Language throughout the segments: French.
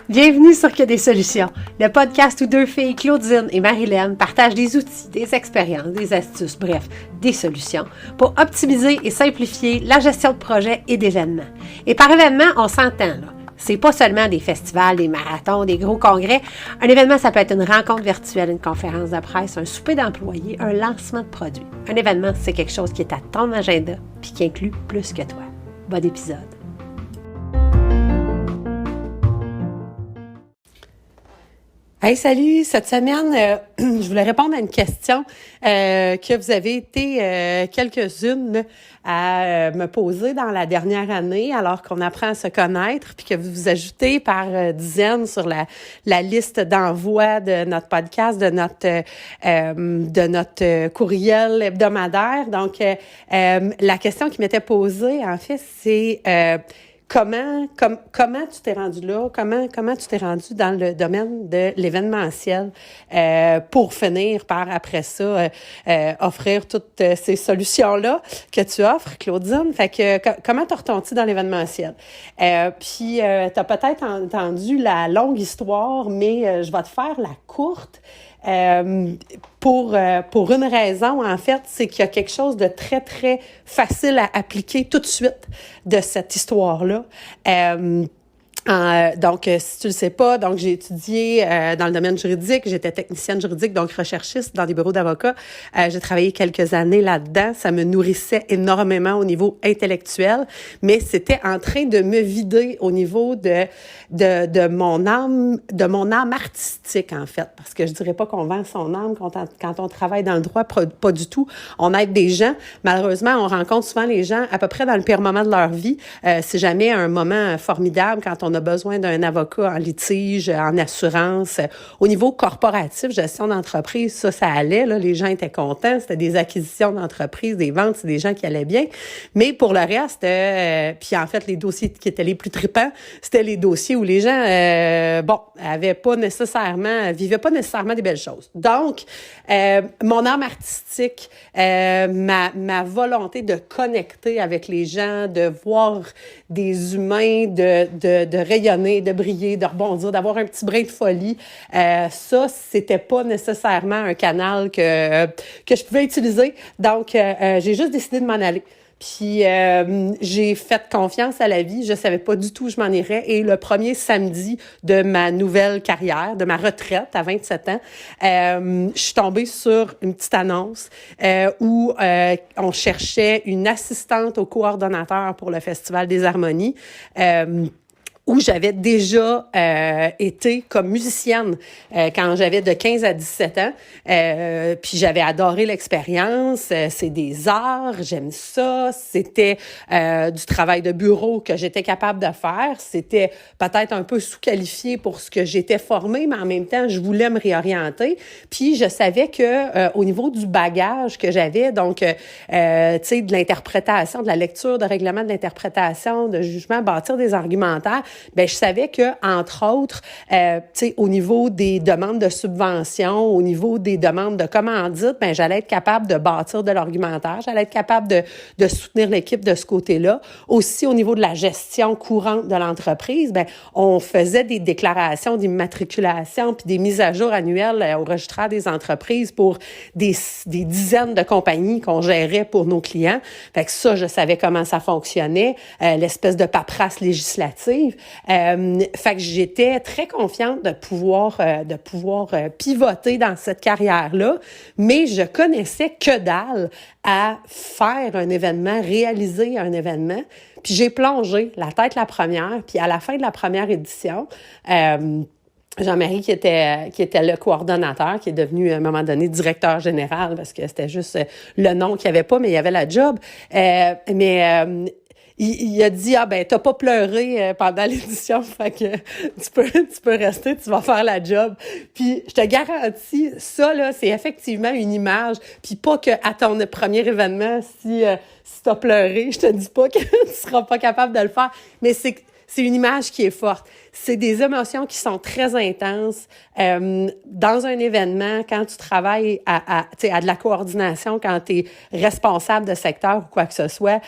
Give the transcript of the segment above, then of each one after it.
Bienvenue sur Que des solutions, le podcast où deux filles, Claudine et Marilyn, partagent des outils, des expériences, des astuces, bref, des solutions pour optimiser et simplifier la gestion de projets et d'événements. Et par événement, on s'entend là. C'est pas seulement des festivals, des marathons, des gros congrès. Un événement, ça peut être une rencontre virtuelle, une conférence de presse, un souper d'employés, un lancement de produits. Un événement, c'est quelque chose qui est à ton agenda puis qui inclut plus que toi. Bon épisode. Hey, salut! Cette semaine, je voulais répondre à une question que vous avez été quelques-unes à me poser dans la dernière année, alors qu'on apprend à se connaître, puis que vous vous ajoutez par dizaines sur la liste d'envoi de notre podcast, de notre courriel hebdomadaire. Donc, la question qui m'était posée, en fait, c'est Comment tu t'es rendu là? Comment tu t'es rendu dans le domaine de l'événementiel pour finir par, après ça, offrir toutes ces solutions-là que tu offres, Claudine? Fait que comment t'es retourné dans l'événementiel? Puis t'as peut-être entendu la longue histoire, mais je vais te faire la courte. Pour une raison, en fait, c'est qu'il y a quelque chose de très, très facile à appliquer tout de suite de cette histoire-là. Donc, si tu le sais pas, donc j'ai étudié dans le domaine juridique, j'étais technicienne juridique, donc recherchiste dans des bureaux d'avocats. J'ai travaillé quelques années là-dedans. Ça me nourrissait énormément au niveau intellectuel, mais c'était en train de me vider au niveau de mon âme artistique, en fait. Parce que je dirais pas qu'on vend son âme quand on travaille dans le droit, pas du tout. On aide des gens. Malheureusement, on rencontre souvent les gens à peu près dans le pire moment de leur vie. C'est jamais un moment formidable quand on a besoin d'un avocat en litige, en assurance. Au niveau corporatif, gestion d'entreprise, ça allait. Là, les gens étaient contents. C'était des acquisitions d'entreprises, des ventes, c'est des gens qui allaient bien. Mais pour le reste, puis en fait, les dossiers qui étaient les plus tripants, c'était les dossiers où les gens, vivaient pas nécessairement des belles choses. Donc, mon âme artistique, ma volonté de connecter avec les gens, de voir des humains, de rayonner, de briller, de rebondir, d'avoir un petit brin de folie. Ça, c'était pas nécessairement un canal que je pouvais utiliser. Donc, j'ai juste décidé de m'en aller. Puis, j'ai fait confiance à la vie. Je savais pas du tout où je m'en irais. Et le premier samedi de ma nouvelle carrière, de ma retraite à 27 ans, je suis tombée sur une petite annonce où on cherchait une assistante au coordonnateur pour le Festival des Harmonies. Où j'avais déjà été comme musicienne quand j'avais de 15 à 17 ans. Puis j'avais adoré l'expérience. C'est des arts, j'aime ça. C'était du travail de bureau que j'étais capable de faire. C'était peut-être un peu sous-qualifié pour ce que j'étais formée, mais en même temps, je voulais me réorienter. Puis je savais que au niveau du bagage que j'avais, donc, tu sais, de l'interprétation, de la lecture de règlements de l'interprétation, de jugement, bâtir des argumentaires, ben je savais que, entre autres, tu sais, au niveau des demandes de subventions, au niveau des demandes de commandites, ben j'allais être capable de bâtir de l'argumentaire, j'allais être capable de soutenir l'équipe de ce côté-là. Aussi, au niveau de la gestion courante de l'entreprise, ben on faisait des déclarations d'immatriculation puis des mises à jour annuelles au registraire des entreprises pour des dizaines de compagnies qu'on gérait pour nos clients. Fait que ça, je savais comment ça fonctionnait, l'espèce de paperasse législative. Fait que j'étais très confiante de pouvoir pivoter dans cette carrière-là, mais je connaissais que dalle à faire un événement, réaliser un événement. Puis j'ai plongé la tête la première, puis à la fin de la première édition, Jean-Marie, qui était le coordonnateur, qui est devenu à un moment donné directeur général, parce que c'était juste le nom qu'il n'y avait pas, mais il y avait la job. Il a dit, t'as pas pleuré pendant l'édition, fait que tu peux rester, tu vas faire la job. Puis je te garantis, ça là, c'est effectivement une image, puis pas que à ton premier événement, si t'as pleuré, je te dis pas que tu seras pas capable de le faire, mais c'est une image qui est forte. C'est des émotions qui sont très intenses. Dans un événement, quand tu travailles à de la coordination, quand tu es responsable de secteur ou quoi que ce soit,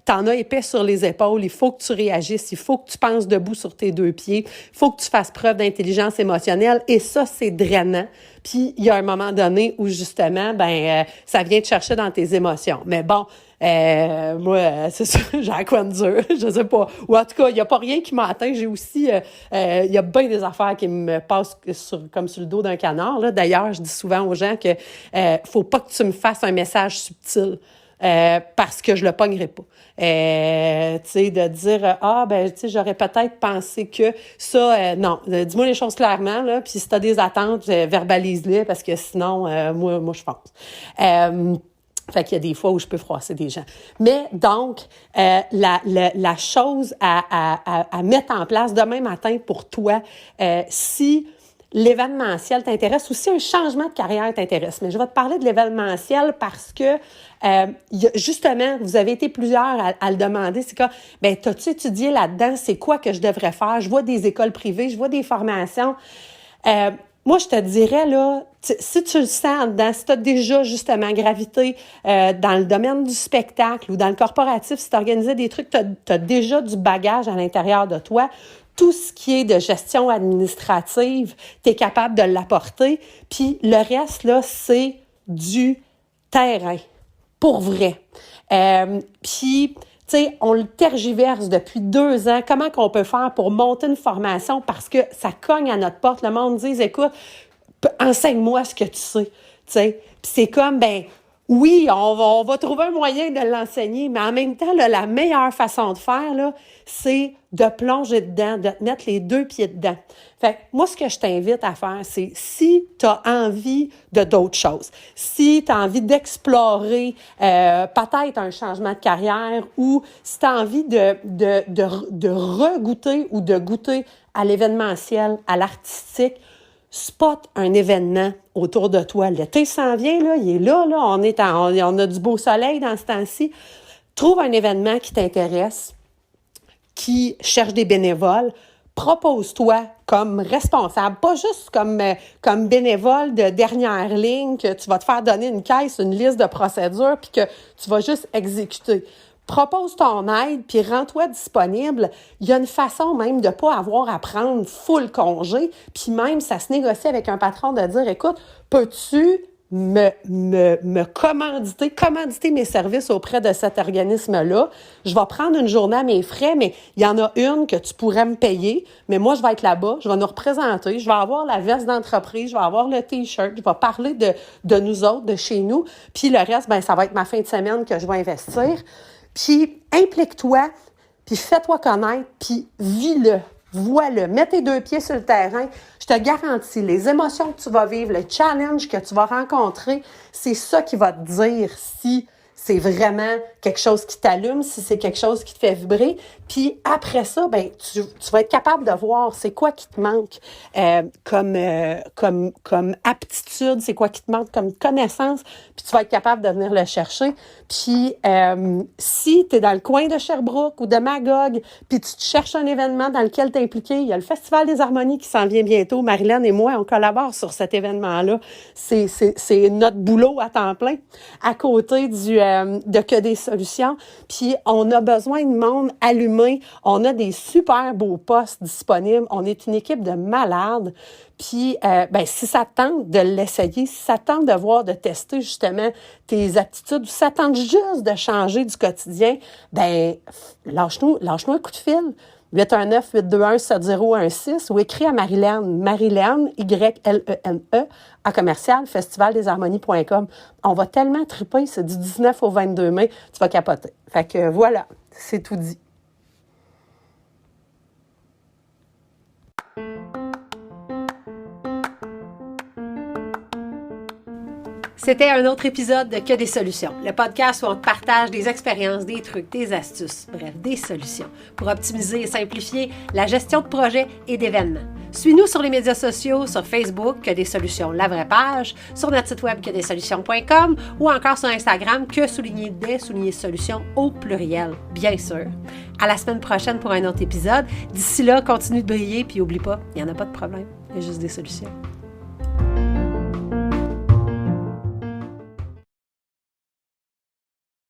t'en as épais sur les épaules, il faut que tu réagisses, il faut que tu penses debout sur tes deux pieds, il faut que tu fasses preuve d'intelligence émotionnelle et ça, c'est drainant. Puis, il y a un moment donné où, justement, ça vient te chercher dans tes émotions. Mais bon, moi, c'est ça, j'ai un coin dur, je sais pas. Ou en tout cas, il n'y a pas rien qui m'a atteint. J'ai aussi, il y a bien des affaires qui me passent comme sur le dos d'un canard, là. D'ailleurs, je dis souvent aux gens que faut pas que tu me fasses un message subtil. Parce que je le pognerai pas. Tu sais, de dire, tu sais, j'aurais peut-être pensé que ça, non, dis-moi les choses clairement, là, puis si t'as des attentes, verbalise-les, parce que sinon, moi, je pense. Fait qu'il y a des fois où je peux froisser des gens. Mais donc, la chose à mettre en place demain matin pour toi, si l'événementiel t'intéresse ou si un changement de carrière t'intéresse. Mais je vais te parler de l'événementiel parce que, justement, vous avez été plusieurs à le demander. C'est comme, t'as-tu étudié là-dedans? C'est quoi que je devrais faire? Je vois des écoles privées, je vois des formations. Moi, je te dirais, là, si tu le sens dedans, si tu as déjà, justement, gravité dans le domaine du spectacle ou dans le corporatif, si tu organisais des trucs, tu as déjà du bagage à l'intérieur de toi, tout ce qui est de gestion administrative, tu es capable de l'apporter. Puis le reste, là, c'est du terrain, pour vrai. Puis, tu sais, on le tergiverse depuis 2 ans. Comment qu'on peut faire pour monter une formation parce que ça cogne à notre porte? Le monde dit, écoute, enseigne-moi ce que tu sais. Tu sais, puis c'est comme, oui, on va trouver un moyen de l'enseigner, mais en même temps, là, la meilleure façon de faire, là, c'est de plonger dedans, de te mettre les 2 pieds dedans. Fait que moi, ce que je t'invite à faire, c'est si tu as envie de d'autres choses, si tu as envie d'explorer peut-être un changement de carrière ou si tu as envie de regoûter ou de goûter à l'événementiel, à l'artistique, spot un événement autour de toi. L'été s'en vient, là, il est là, on a du beau soleil dans ce temps-ci. Trouve un événement qui t'intéresse, qui cherche des bénévoles. Propose-toi comme responsable, pas juste comme bénévole de dernière ligne, que tu vas te faire donner une caisse, une liste de procédures, puis que tu vas juste exécuter. Propose ton aide, puis rends-toi disponible. Il y a une façon même de pas avoir à prendre full congé, puis même, ça se négocie avec un patron de dire, écoute, peux-tu me commanditer mes services auprès de cet organisme-là. Je vais prendre une journée à mes frais, mais il y en a une que tu pourrais me payer, mais moi, je vais être là-bas, je vais nous représenter, je vais avoir la veste d'entreprise, je vais avoir le T-shirt, je vais parler de nous autres, de chez nous, puis le reste, ça va être ma fin de semaine que je vais investir. Puis implique-toi, puis fais-toi connaître, puis vis-le. Vois-le, mets tes 2 pieds sur le terrain. Je te garantis, les émotions que tu vas vivre, le challenge que tu vas rencontrer, c'est ça qui va te dire si c'est vraiment quelque chose qui t'allume, si c'est quelque chose qui te fait vibrer. Puis après ça, tu vas être capable de voir c'est quoi qui te manque comme aptitude, c'est quoi qui te manque comme connaissance, puis tu vas être capable de venir le chercher. Puis si tu es dans le coin de Sherbrooke ou de Magog, puis tu te cherches un événement dans lequel tu es impliqué, il y a le Festival des Harmonies qui s'en vient bientôt. Marilyn et moi, on collabore sur cet événement-là. C'est notre boulot à temps plein, à côté de Que des solutions. Puis on a besoin de monde allumé. On a des super beaux postes disponibles. On est une équipe de malades. Puis, si ça te tente de l'essayer, si ça te tente de voir, de tester justement tes aptitudes, ou si ça te tente juste de changer du quotidien, lâche-nous un coup de fil. 819-821-7016 ou écris à Marilène, Y-L-E-N-E, à commercial, festivaldesharmonies.com. On va tellement triper, c'est du 19 au 22 mai, tu vas capoter. Fait que voilà, c'est tout dit. C'était un autre épisode de Que des solutions, le podcast où on te partage des expériences, des trucs, des astuces, bref, des solutions pour optimiser et simplifier la gestion de projets et d'événements. Suis-nous sur les médias sociaux, sur Facebook, Que des solutions, la vraie page, sur notre site web quedessolutions.com ou encore sur Instagram, _des_solutions au pluriel, bien sûr. À la semaine prochaine pour un autre épisode. D'ici là, continue de briller, puis oublie pas, il n'y en a pas de problème, il y a juste des solutions.